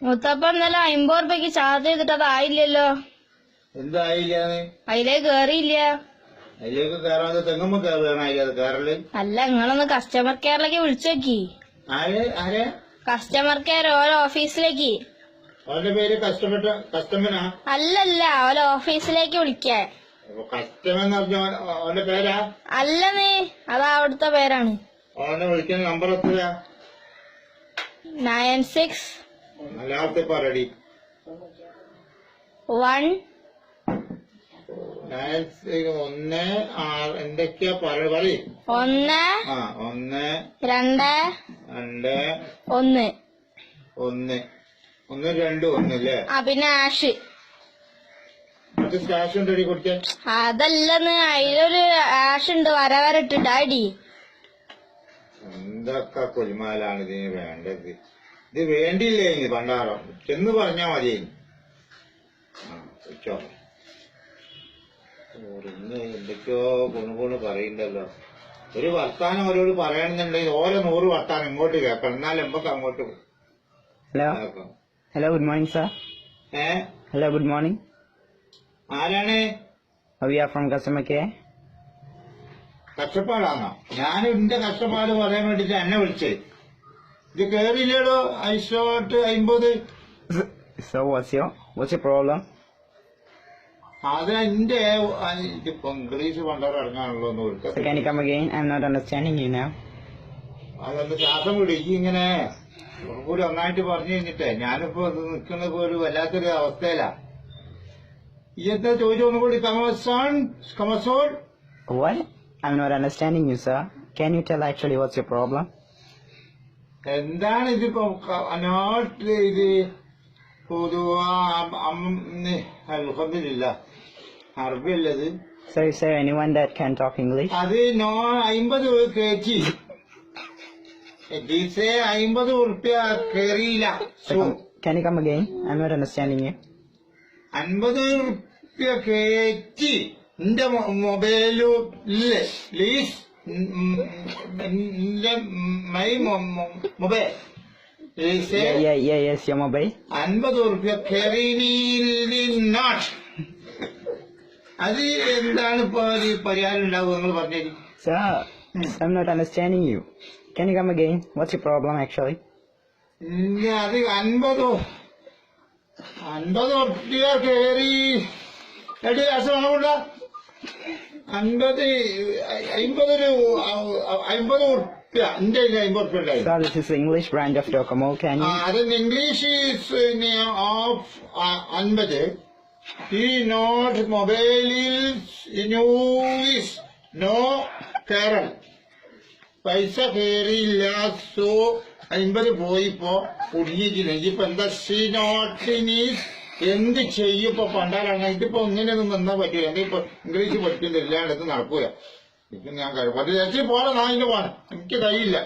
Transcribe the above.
മുത്തപ്പ ഇന്നലെ 50 രൂപയ്ക്ക് ചാർജ് ചെയ്തിട്ട് അതായില്ലല്ലോ. എന്തായില്ലാന്ന്? അതിലേക്ക് കേറിയില്ല. അതിലേക്ക് കേറാതെ തെങ്ങുമ്പോ കേറാനായില്ല കേറല്. അല്ല, നിങ്ങളൊന്ന് കസ്റ്റമർ കെയറിലേക്ക് വിളിച്ചു നോക്കി. ആരെ? കസ്റ്റമർ കെയർ ഓരോ ഓഫീസിലേക്ക്. അവന്റെ പേര് കസ്റ്റമറാ? അല്ലല്ല, ഓരോ ഓഫീസിലേക്ക് വിളിക്കാൻ. കസ്റ്റമർ എന്ന് പറഞ്ഞ അവന്റെ പേരാ? അല്ലെന്നേ, അതാ അവിടുത്തെ പേരാണ്. അവനെ വിളിക്കുന്ന നമ്പർ എത്രയാ? 96 മലയാളത്തിൽ പറയടി. 1 എന്തൊക്കെയാ പറ 1 1 2 1 1 2 1 അല്ലേ? പിന്നെ ആഷ്. മറ്റേ സ്റ്റാഷ് ഉണ്ടടി കൊടുക്കാൻ? അതല്ലെന്ന്, അതിലൊരു ആഷ് ഉണ്ട് വരവരട്ടിട്ട് അടി. എന്തൊക്കെ കുൽമാലാണ് ഇതിന് വേണ്ടത്. ഇത് വേണ്ടിയില്ലേ ഇനി പണ്ടാറം ചെന്ന് പറഞ്ഞാ മതി. വെച്ചോ. ഇന്ന് എന്തൊക്കെയോ കുണുകുണ് പറയണ്ടല്ലോ. ഒരു വർത്താനം ഓരോട് പറയണമെന്നുണ്ടെങ്കിൽ ഓരോ 100 വർത്താനം ഇങ്ങോട്ട് കേൾക്കണം, എന്നാലും നമുക്ക് അങ്ങോട്ട്. Hello good morning sir. Hello good morning. ആരാണ്? We are from customer care. കഷ്ടപ്പാടാണോ? ഞാൻ എന്റെ കഷ്ടപ്പാട് പറയാൻ വേണ്ടിട്ട് എന്നെ വിളിച്ചേ. ഇത് കേറിയില്ലേടോ ഐഷോട്ട് 50. So what's your problem? അത് എന്റെ ഇതിപ്പോ ഇംഗ്ലീഷ് പണ്ടോ ഇറങ്ങാണല്ലോ എന്ന് വിളിക്കാം. So can you come again? I'm not understanding you now. അതൊന്ന് ശ്വാസം വിടും ഇങ്ങനെ കൂടി ഒന്നായിട്ട് പറഞ്ഞു കഴിഞ്ഞിട്ടേ. ഞാനിപ്പോ നിൽക്കുന്നത് ഒരു വല്ലാത്തൊരു അവസ്ഥയിലാ. ഈ എന്താ ചോദിച്ചു ഒന്നുകൂടി? കമസോൺ. What? I'm not understanding you, sir. Can you tell actually what's your problem? എന്താണ് ഇതിപ്പോ നോട്ട് ഇത് അൽഹംദുലില്ല അറബിയല്ലത്. Sir, is there anyone that can talk English? അത് 50 കയറ്റി. 50 ഉറുപ്പ്യ കയറിയില്ല. Can you come again? I'm not understanding you. 50 ഉറുപ്പ്യ കയറ്റി എന്റെ മൊബൈലില്ലേ please. My mobile. Yes, your mobile. 50 ഉറുപ്പ്യ നോട്ട്. അത് എന്താണ് ഇപ്പൊ പരിഹാരം ഉണ്ടാവുക? നിങ്ങൾ പറഞ്ഞേരി. Sir, I'm not understanding you. Can you come again? What's your problem actually? അത് 50 ഉറുപ്പ്യ കയറി എടി അസുഖമുണ്ട. 50 ഉറുപ്പ്യ എന്റെ 50 ഉറുപ്പ്യ ഉണ്ടായി. Sir, this is the English branch of Docomo. Can you? അതിന് ഇംഗ്ലീഷ് ഓഫ് 50. ഈ നോട്ട് മൊബൈലിൽ നോ കേരൾ പൈസ കയറിയില്ല. സോ 50 പോയിപ്പോ കുടുങ്ങിയിരിക്കുന്നു. ഇതിപ്പോ എന്താ നോട്ടിന് എന്ത് ചെയ്യും? ഇപ്പൊ പണ്ടാലാണ് ഇതിപ്പോ ഇങ്ങനെയൊന്നും നിന്നാ പറ്റൂല. എന്തിപ്പോ ഇംഗ്ലീഷ് പഠിക്കുന്നില്ലാണ്ട് ഇത് നടക്കൂല. ഇപ്പൊ ഞാൻ കഴിയും പോണം. നായിന്റെ പോണം. എനിക്ക് കഴിയില്ല.